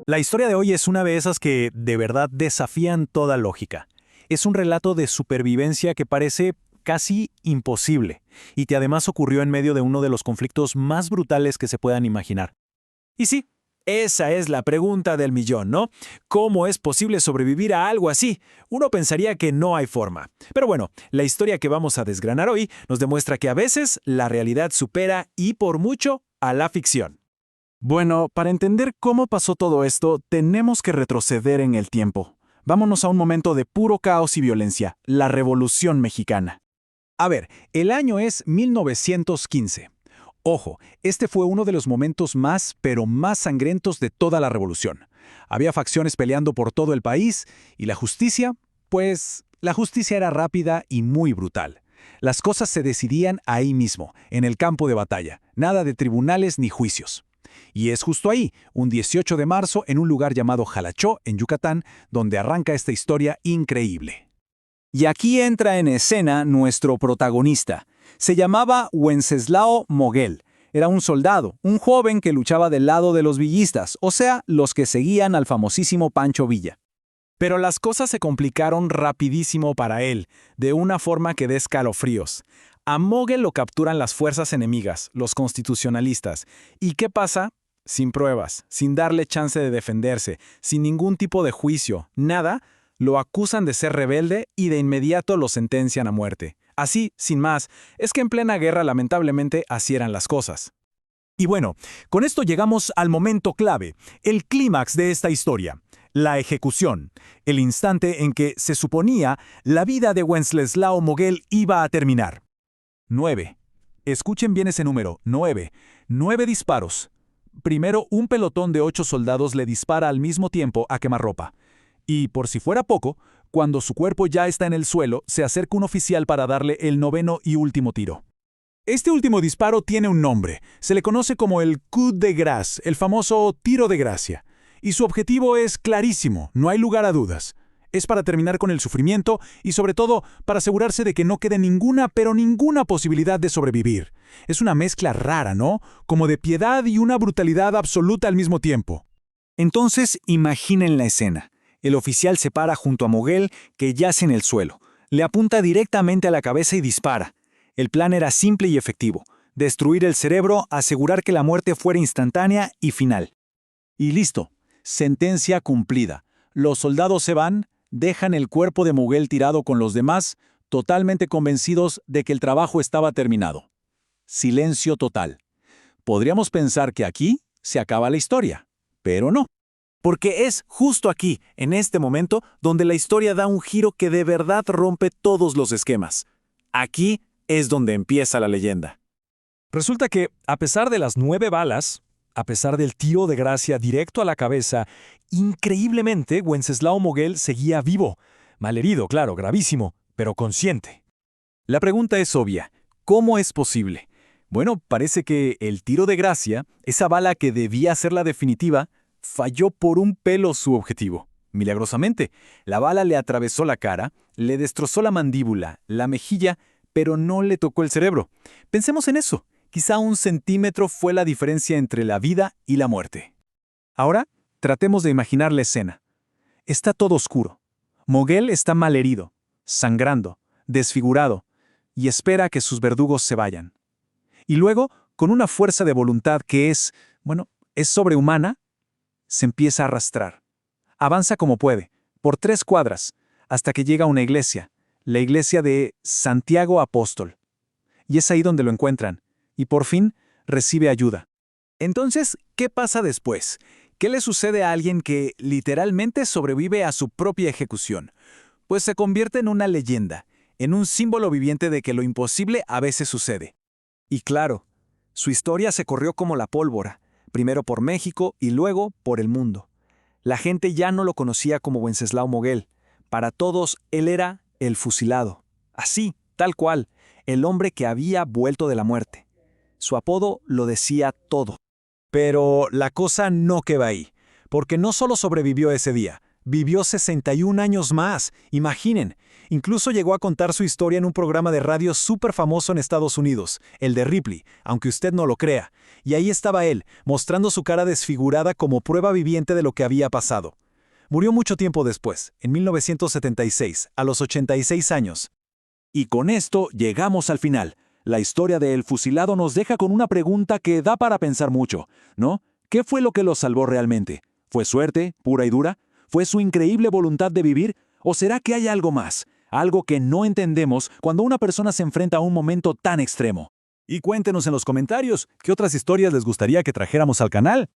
La historia de hoy es una de esas que de verdad desafían toda lógica. Es un relato de supervivencia que parece casi imposible, y que además ocurrió en medio de uno de los conflictos más brutales que se puedan imaginar. Y sí, esa es la pregunta del millón, ¿no? ¿Cómo es posible sobrevivir a algo así? Uno pensaría que no hay forma. Pero bueno, la historia que vamos a desgranar hoy nos demuestra que a veces la realidad supera y por mucho a la ficción. Bueno, para entender cómo pasó todo esto, tenemos que retroceder en el tiempo. Vámonos a un momento de puro caos y violencia, la Revolución Mexicana. A ver, el año es 1915. Ojo, este fue uno de los momentos más, pero más sangrientos de toda la revolución. Había facciones peleando por todo el país y la justicia, pues, la justicia era rápida y muy brutal. Las cosas se decidían ahí mismo, en el campo de batalla, nada de tribunales ni juicios. Y es justo ahí, un 18 de marzo, en un lugar llamado Jalachó, en Yucatán, donde arranca esta historia increíble. Y aquí entra en escena nuestro protagonista. Se llamaba Wenceslao Moguel. Era un soldado, un joven que luchaba del lado de los villistas, o sea, los que seguían al famosísimo Pancho Villa. Pero las cosas se complicaron rapidísimo para él, de una forma que da escalofríos. A Moguel lo capturan las fuerzas enemigas, los constitucionalistas. ¿Y qué pasa? Sin pruebas, sin darle chance de defenderse, sin ningún tipo de juicio, nada, lo acusan de ser rebelde y de inmediato lo sentencian a muerte. Así, sin más, es que en plena guerra lamentablemente así eran las cosas. Y bueno, con esto llegamos al momento clave, el clímax de esta historia. La ejecución, el instante en que, se suponía, la vida de Wenceslao Moguel iba a terminar. 9. Escuchen bien ese número, 9. 9 disparos. Primero, un pelotón de 8 soldados le dispara al mismo tiempo a quemarropa. Y, por si fuera poco, cuando su cuerpo ya está en el suelo, se acerca un oficial para darle el 9º y último tiro. Este último disparo tiene un nombre. Se le conoce como el coup de grâce, el famoso tiro de gracia. Y su objetivo es clarísimo, no hay lugar a dudas. Es para terminar con el sufrimiento y, sobre todo, para asegurarse de que no quede ninguna, pero ninguna posibilidad de sobrevivir. Es una mezcla rara, ¿no? Como de piedad y una brutalidad absoluta al mismo tiempo. Entonces, imaginen la escena. El oficial se para junto a Moguel, que yace en el suelo. Le apunta directamente a la cabeza y dispara. El plan era simple y efectivo. Destruir el cerebro, asegurar que la muerte fuera instantánea y final. Y listo. Sentencia cumplida. Los soldados se van, dejan el cuerpo de Moguel tirado con los demás, totalmente convencidos de que el trabajo estaba terminado. Silencio total. Podríamos pensar que aquí se acaba la historia, pero no. Porque es justo aquí, en este momento, donde la historia da un giro que de verdad rompe todos los esquemas. Aquí es donde empieza la leyenda. Resulta que, a pesar de las 9 balas, a pesar del tiro de gracia directo a la cabeza, increíblemente Wenceslao Moguel seguía vivo. Malherido, claro, gravísimo, pero consciente. La pregunta es obvia. ¿Cómo es posible? Bueno, parece que el tiro de gracia, esa bala que debía ser la definitiva, falló por un pelo su objetivo. Milagrosamente, la bala le atravesó la cara, le destrozó la mandíbula, la mejilla, pero no le tocó el cerebro. Pensemos en eso. Quizá 1 centímetro fue la diferencia entre la vida y la muerte. Ahora, tratemos de imaginar la escena. Está todo oscuro. Moguel está malherido, sangrando, desfigurado, y espera a que sus verdugos se vayan. Y luego, con una fuerza de voluntad que es sobrehumana, se empieza a arrastrar. Avanza como puede, por 3 cuadras, hasta que llega a una iglesia, la iglesia de Santiago Apóstol. Y es ahí donde lo encuentran, y por fin recibe ayuda. Entonces, ¿qué pasa después? ¿Qué le sucede a alguien que literalmente sobrevive a su propia ejecución? Pues se convierte en una leyenda, en un símbolo viviente de que lo imposible a veces sucede. Y claro, su historia se corrió como la pólvora, primero por México y luego por el mundo. La gente ya no lo conocía como Wenceslao Moguel. Para todos, él era el fusilado. Así, tal cual, el hombre que había vuelto de la muerte. Su apodo lo decía todo. Pero la cosa no queda ahí, porque no solo sobrevivió ese día, vivió 61 años más, imaginen, Incluso llegó a contar su historia en un programa de radio súper famoso en Estados Unidos, el de Ripley, aunque usted no lo crea. Y ahí estaba él, mostrando su cara desfigurada como prueba viviente de lo que había pasado. Murió mucho tiempo después, en 1976, a los 86 años. Y con esto llegamos al final. La historia de El Fusilado nos deja con una pregunta que da para pensar mucho, ¿no? ¿Qué fue lo que lo salvó realmente? ¿Fue suerte, pura y dura? ¿Fue su increíble voluntad de vivir? ¿O será que hay algo más? Algo que no entendemos cuando una persona se enfrenta a un momento tan extremo. Y cuéntenos en los comentarios qué otras historias les gustaría que trajéramos al canal.